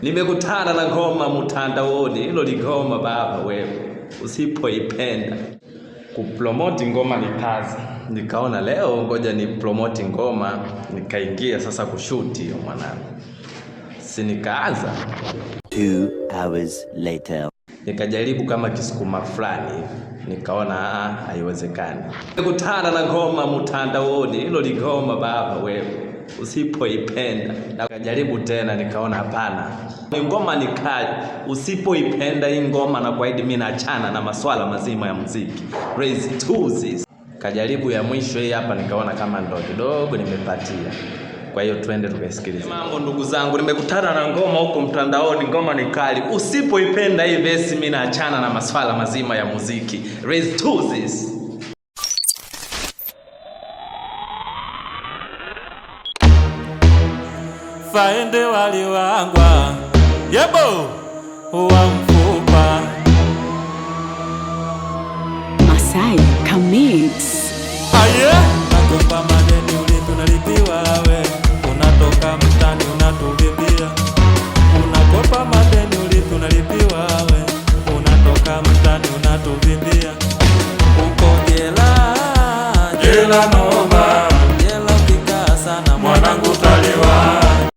Nimekutana na ngoma mtandaoni, hilo ligoma baba wewe, usipoipenda. Kupromote ngoma ni kazi. Nikaona leo ngoja ni promote ngoma, nikaingia sasa kushuti hiyo mwanangu. Si nikaanza 2 hours later. Nikajaribu kama kisukuma fulani, nikaona haiwezekani. Nimekutana na ngoma mtandaoni, hilo ligoma baba wewe, usipoipenda. Nikajaribu tena, nikaona hapana. Ngoma ni kali, usipoipenda hii ngoma na kuahidi mimi naachana na masuala mazima ya muziki. Raise to this. Kajaribu ya mwisho hii hapa, nikaona kama ndo kidogo nimepatia. Kwa hiyo twende tukasikilize. Mambo ndugu zangu, nimekutana na ngoma huko mtandaoni, ngoma ni kali. Usipoipenda hii verse mimi naachana na masuala mazima ya muziki. Raise to this. Faende wali wangwa yebo wa mfupa Masai Kamix. Aye nakopa madeni ulitunalipiwa we, unatoka mtani unatuvimbia. Unakopa madeni ulitunalipiwa we, unatoka mtani unatuvimbia. Uko jela no